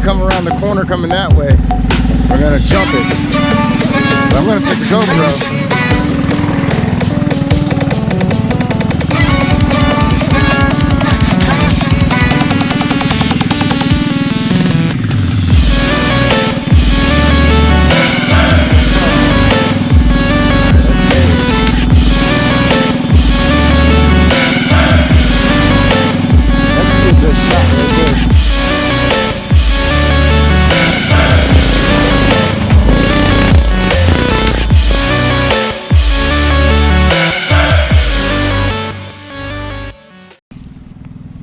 come around the corner coming that way, we're gonna jump it. So I'm gonna take the GoPro.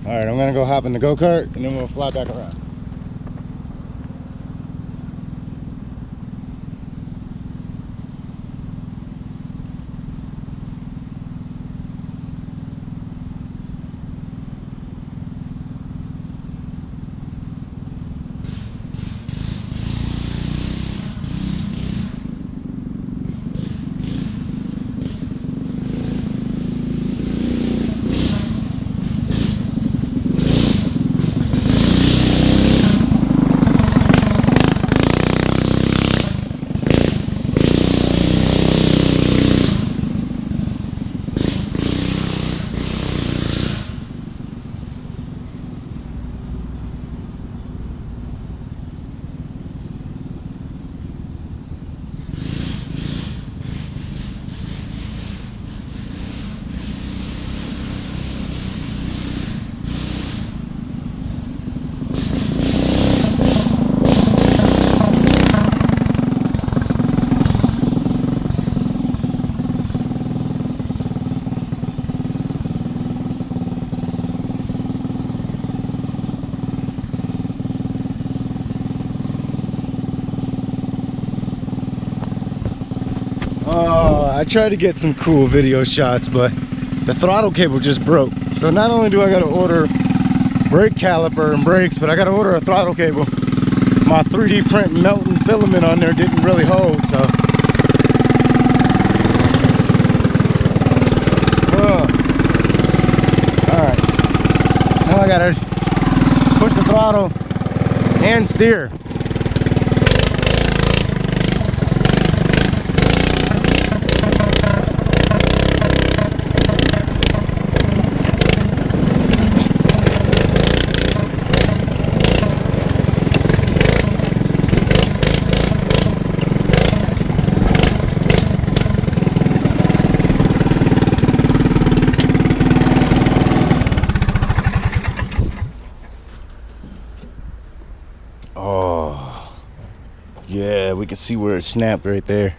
Alright, I'm gonna go hop in the go-kart and then we'll fly back around. I tried to get some cool video shots, but the throttle cable just broke. So not only do I gotta order brake caliper and brakes, but I gotta order a throttle cable. My 3D print melting filament on there didn't really hold, so. Alright. Now I gotta push the throttle and steer. Oh, yeah, we can see where it snapped right there.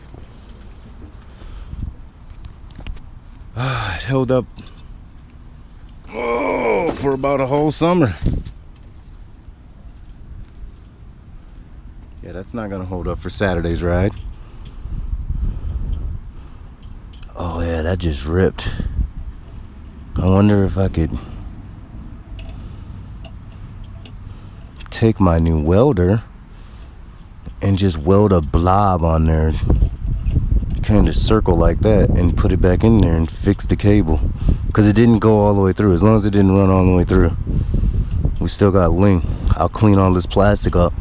It held up for about a whole summer. Yeah, that's not gonna hold up for Saturday's ride. Oh yeah, that just ripped. I wonder if I could take my new welder and just weld a blob on there, kind of circle like that, and put it back in there and fix the cable, because it didn't go all the way through. As long as it didn't run all the way through, we still got link. I'll clean all this plastic up.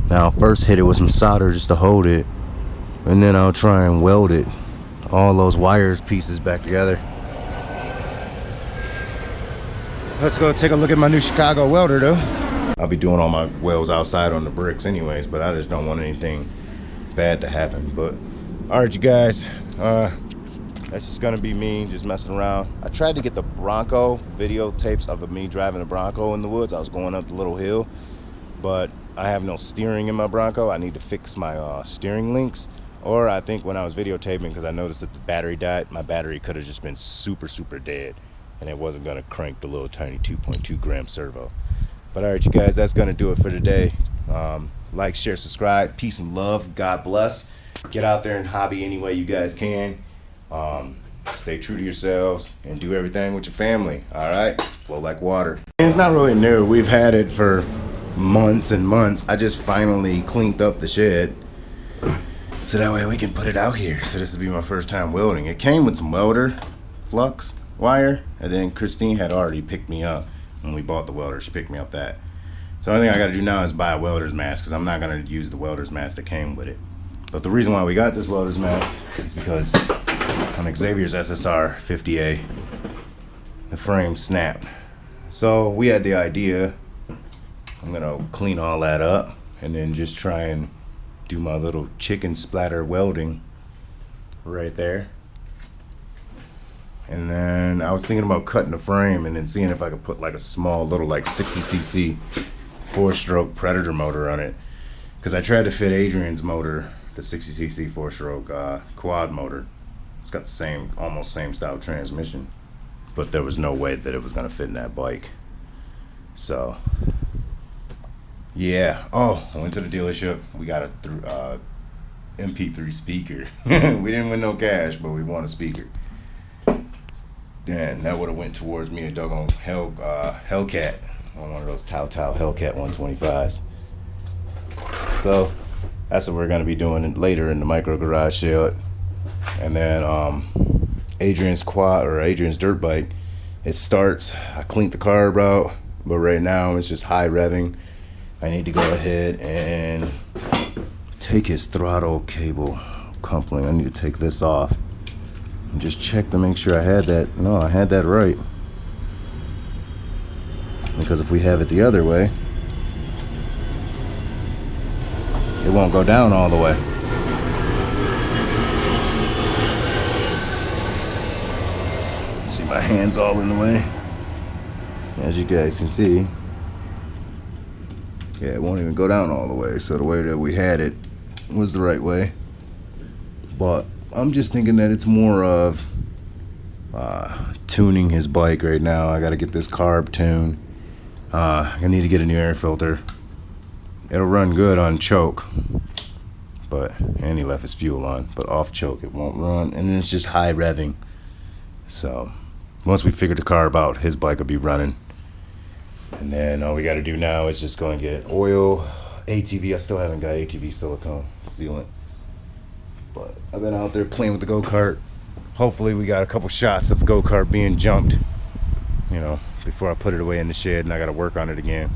Now I'll first hit it with some solder just to hold it, and then I'll try and weld it, all those wires pieces back together. Let's go take a look at my new Chicago welder though. I'll be doing all my welds outside on the bricks anyways, but I just don't want anything bad to happen. But all right, you guys, that's just gonna be me just messing around. I tried to get the Bronco videotapes of me driving a Bronco in the woods. I was going up the little hill, but I have no steering in my Bronco. I need to fix my steering links. Or I think when I was videotaping, because I noticed that the battery died, my battery could have just been super dead, and it wasn't gonna crank the little tiny 2.2 gram servo. But all right, you guys, that's gonna do it for today. Like, share, subscribe. Peace and love. God bless. Get out there and hobby any way you guys can. Stay true to yourselves and do everything with your family. All right, flow like water. It's not really new. We've had it for months and months. I just finally cleaned up the shed, so that way we can put it out here. So this will be my first time welding. It came with some welder, flux, wire, and then Christine had already picked me up when we bought the welder. She picked me up that. So the only thing I gotta do now is buy a welder's mask, because I'm not gonna use the welder's mask that came with it. But the reason why we got this welder's mask is because on Xavier's SSR 50A, the frame snapped. So we had the idea, I'm gonna clean all that up and then just try and do my little chicken splatter welding right there. And then I was thinking about cutting the frame and then seeing if I could put like a small little like 60cc 4-stroke Predator motor on it, because I tried to fit Adrian's motor, the 60cc 4-stroke quad motor. It's got the same, almost same style transmission, but there was no way that it was gonna fit in that bike. So yeah. Oh, I went to the dealership. We got a MP3 speaker. We didn't win no cash, but we won a speaker. Damn, that would have went towards me a doggone Hellcat on one of those trhottole Hellcat 125s. So that's what we're gonna be doing later in the MicroGarage shed. And then Adrian's quad, or Adrian's dirt bike, it starts. I cleaned the carb out, but right now it's just high revving. I need to go ahead and take his throttle cable coupling. I need to take this off and just check to make sure I had that. No, I had that right. Because if we have it the other way, it won't go down all the way. See, my hand's all in the way. As you guys can see, yeah, it won't even go down all the way. So the way that we had it was the right way. But I'm just thinking that it's more of tuning his bike right now. I gotta get this carb tuned. I need to get a new air filter. It'll run good on choke, and he left his fuel on, but off choke it won't run, and then it's just high revving. So once we figure the carb out, his bike will be running. And then all we got to do now is just go and get oil, ATV. I still haven't got ATV silicone sealant, but I've been out there playing with the go-kart. Hopefully we got a couple shots of the go-kart being jumped, before I put it away in the shed, and I got to work on it again.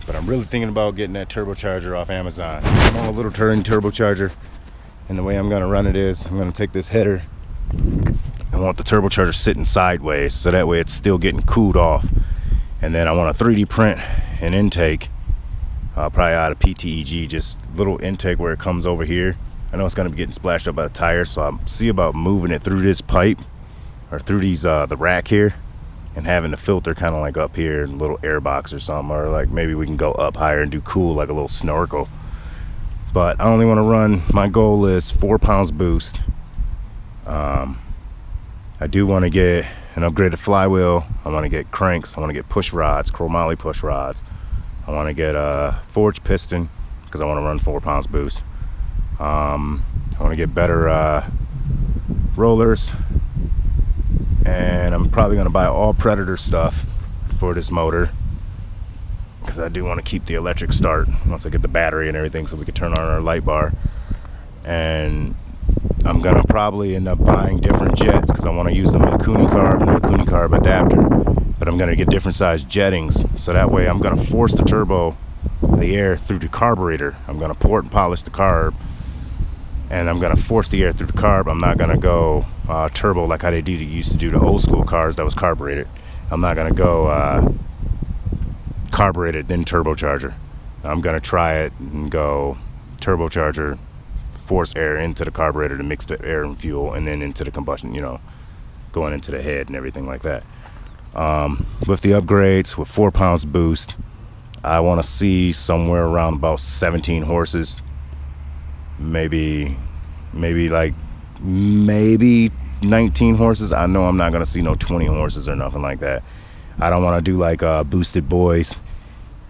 But I'm really thinking about getting that turbocharger off Amazon. I'm on a little turbocharger, and the way I'm going to run it is I'm going to take this header. I want the turbocharger sitting sideways, so that way it's still getting cooled off. And then I want to 3D print an intake, probably out of PTEG, just little intake where it comes over here. I know it's going to be getting splashed up by the tires, so I'll see about moving it through this pipe, or through these the rack here, and having the filter kind of like up here in a little air box or something, or like maybe we can go up higher and do cool like a little snorkel. But I only want to run, my goal is 4 pounds boost. I do want to get an upgraded flywheel. I want to get cranks. I want to get push rods, chromoly push rods. I want to get a forged piston because I want to run 4 pounds boost. I want to get better rollers, and I'm probably going to buy all Predator stuff for this motor, because I do want to keep the electric start once I get the battery and everything, so we can turn on our light bar. And I'm gonna probably end up buying different jets, because I want to use them in the Kooning carb and the Kooning carb adapter. But I'm gonna get different size jettings, so that way I'm gonna force the turbo, the air through the carburetor. I'm gonna port and polish the carb, and I'm gonna force the air through the carb. I'm not gonna go turbo like how they used to do the old school cars that was carbureted. I'm not gonna go carbureted then turbocharger. I'm gonna try it and go turbocharger, force air into the carburetor to mix the air and fuel, and then into the combustion, going into the head and everything like that. With the upgrades, with 4 pounds boost, I want to see somewhere around about 17 horses, maybe 19 horses. I know I'm not going to see no 20 horses or nothing like that. I don't want to do like BoostedBoiz,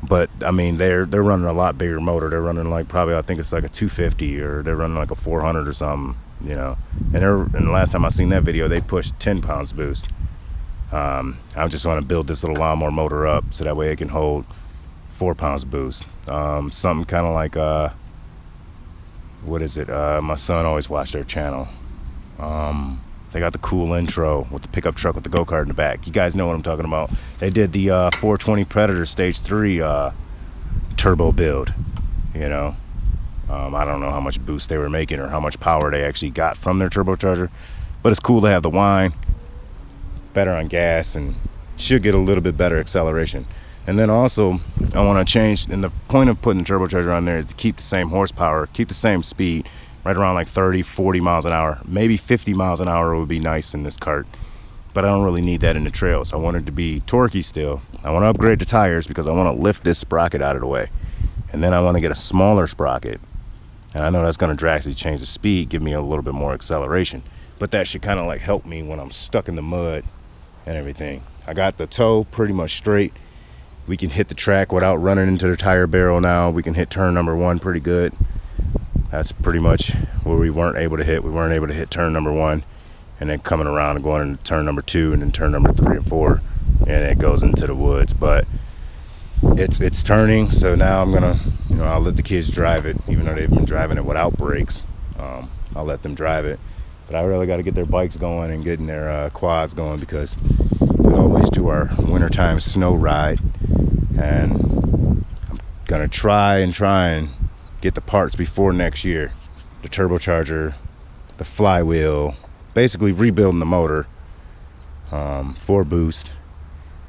but I mean they're running a lot bigger motor. They're running like probably, I think it's like a 250, or they're running like a 400 or something, And the last time I seen that video, they pushed 10 pounds boost. I just want to build this little lawnmower motor up so that way it can hold 4 pounds boost. Something kind of like what is it? My son always watched their channel. They got the cool intro with the pickup truck with the go-kart in the back. You guys know what I'm talking about. They did the 420 Predator Stage 3 turbo build, you know. I don't know how much boost they were making or how much power they actually got from their turbocharger, but it's cool to have the whine, better on gas, and should get a little bit better acceleration. And then also I want to change, and the point of putting the turbocharger on there is to keep the same horsepower, keep the same speed, right around like 30-40 miles an hour. Maybe 50 miles an hour would be nice in this kart, but I don't really need that in the trails. I want it to be torquey still. I want to upgrade the tires because I want to lift this sprocket out of the way, and then I want to get a smaller sprocket, and I know that's going to drastically change the speed, give me a little bit more acceleration, but that should kind of like help me when I'm stuck in the mud and everything. I got the toe pretty much straight. We can hit the track without running into the tire barrel now. We can hit turn number 1 pretty good. That's pretty much where we weren't able to hit. We weren't able to hit turn number 1, and then coming around and going into turn number 2, and then turn number 3 and 4, and it goes into the woods. But it's turning, so now I'm gonna, you know, I'll let the kids drive it, even though they've been driving it without brakes. I'll let them drive it, but I really got to get their bikes going and getting their quads going, because we always do our wintertime snow ride, and I'm gonna try and get the parts before next year. The turbocharger, the flywheel, basically rebuilding the motor for boost,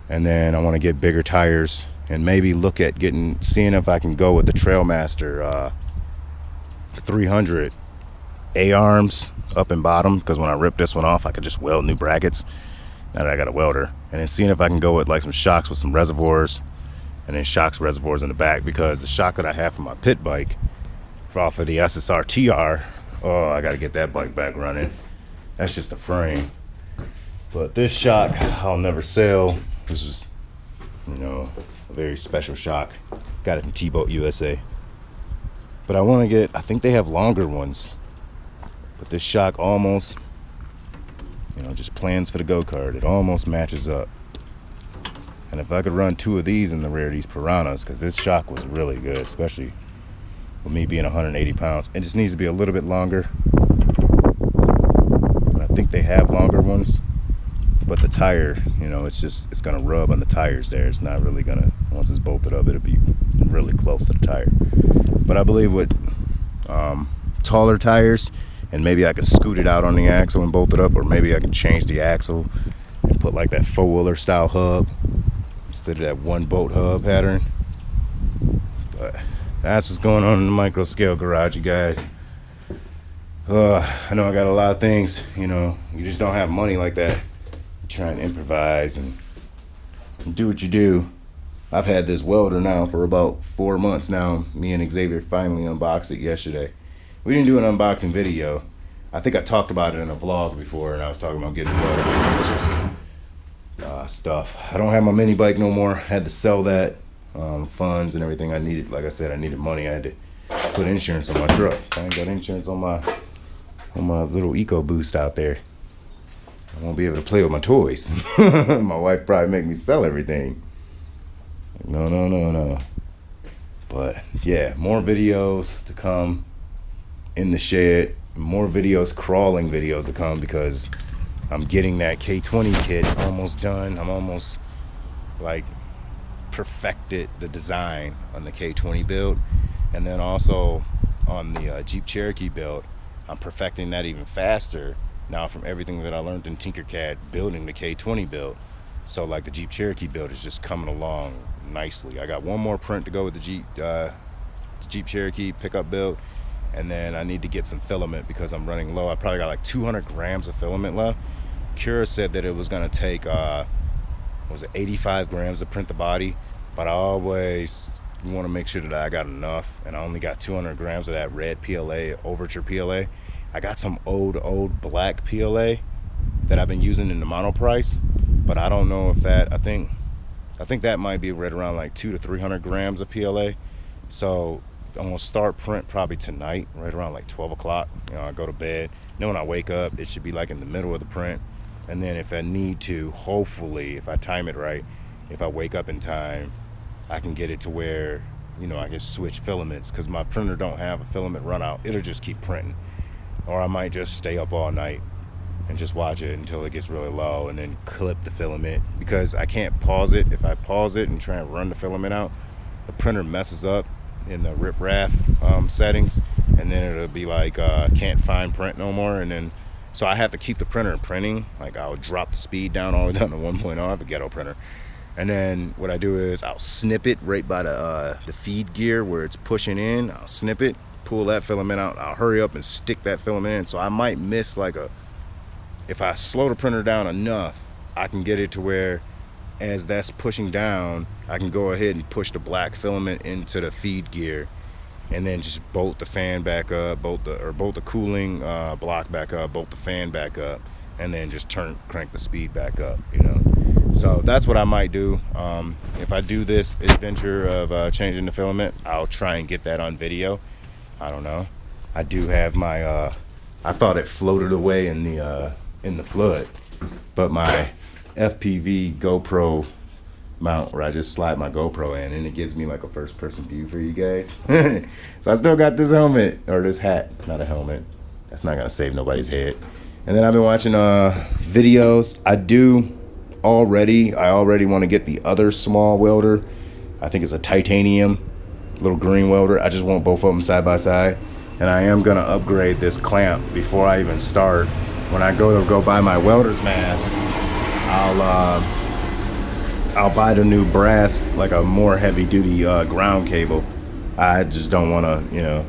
and then I want to get bigger tires and maybe look at seeing if I can go with the Trailmaster 300 A-arms up and bottom, because when I rip this one off I could just weld new brackets now that I got a welder, and then seeing if I can go with like some shocks with some reservoirs, and then shocks reservoirs in the back, because the shock that I have for my pit bike off of the SSR TR, oh, I got to get that bike back running. That's just a frame, but this shock I'll never sell. This is, you know, a very special shock. Got it from T-Boat USA, but I want to get, I think they have longer ones, but this shock almost, you know, just plans for the go-kart, it almost matches up. And if I could run 2 of these in the rear, these Piranhas, because this shock was really good, especially with me being 180 pounds. It just needs to be a little bit longer. I think they have longer ones, but the tire, you know, it's gonna rub on the tires there. It's not really gonna, once it's bolted up, it'll be really close to the tire. But I believe with taller tires, and maybe I could scoot it out on the axle and bolt it up, or maybe I can change the axle and put like that 4-wheeler style hub instead of that 1-bolt hub pattern. But that's what's going on in the MicroScaleGarage, you guys. I know I got a lot of things, you know, you just don't have money like that. You try and improvise and do what you do. I've had this welder now for about 4 months now. Me and Xavier finally unboxed it yesterday. We didn't do an unboxing video. I think I talked about it in a vlog before, and I was talking about getting a welder. It's just stuff. I don't have my mini bike no more. I had to sell that. Funds and everything I needed. Like I said, I needed money. I had to put insurance on my truck. I ain't got insurance on my little EcoBoost out there. I won't be able to play with my toys. My wife probably make me sell everything. No. But yeah, more videos to come in the shed. More videos, crawling videos to come, because I'm getting that K20 kit almost done. I'm almost like perfected the design on the K20 build, and then also on the Jeep Cherokee build, I'm perfecting that even faster now from everything that I learned in Tinkercad building the K20 build. So like the Jeep Cherokee build is just coming along nicely. I got one more print to go with the Jeep Cherokee pickup build, and then I need to get some filament because I'm running low. I probably got like 200 grams of filament left. Kira said that it was gonna take was it 85 grams to print the body, but I always want to make sure that I got enough, and I only got 200 grams of that red PLA, Overture PLA. I got some old black PLA that I've been using in the mono price, but I don't know if that, I think that might be right around like 200 to 300 grams of PLA. So I'm gonna start print probably tonight, right around like 12 o'clock. You know, I go to bed, then when I wake up, it should be like in the middle of the print. And then if I need to, hopefully, if I time it right, if I wake up in time, I can get it to where, you know, I can switch filaments, because my printer don't have a filament run out. It'll just keep printing. Or I might just stay up all night and just watch it until it gets really low and then clip the filament, because I can't pause it. If I pause it and try and run the filament out, the printer messes up in the riprap settings, and then it'll be like can't find print no more, and then so I have to keep the printer printing. Like I'll drop the speed down all the way down to 1.0. I have a ghetto printer, and then what I do is I'll snip it right by the feed gear where it's pushing in. I'll snip it, pull that filament out. I'll hurry up and stick that filament in. So I might miss like if I slow the printer down enough, I can get it to where as that's pushing down, I can go ahead and push the black filament into the feed gear, and then just bolt the fan back up, bolt the cooling block back up, bolt the fan back up, and then just crank the speed back up, you know. So that's what I might do. If I do this adventure of changing the filament, I'll try and get that on video. I don't know. I do have my I thought it floated away in the flood, but my FPV GoPro mount where I just slide my GoPro in, and it gives me like a first person view for you guys. So I still got this helmet, or this hat, not a helmet. That's not gonna save nobody's head. And then I've been watching videos. I already want to get the other small welder. I think it's a titanium little green welder. I just want both of them side by side, and I am gonna upgrade this clamp before I even start. When I go buy my welder's mask, I'll buy the new brass, like a more heavy duty ground cable. I just don't want to, you know,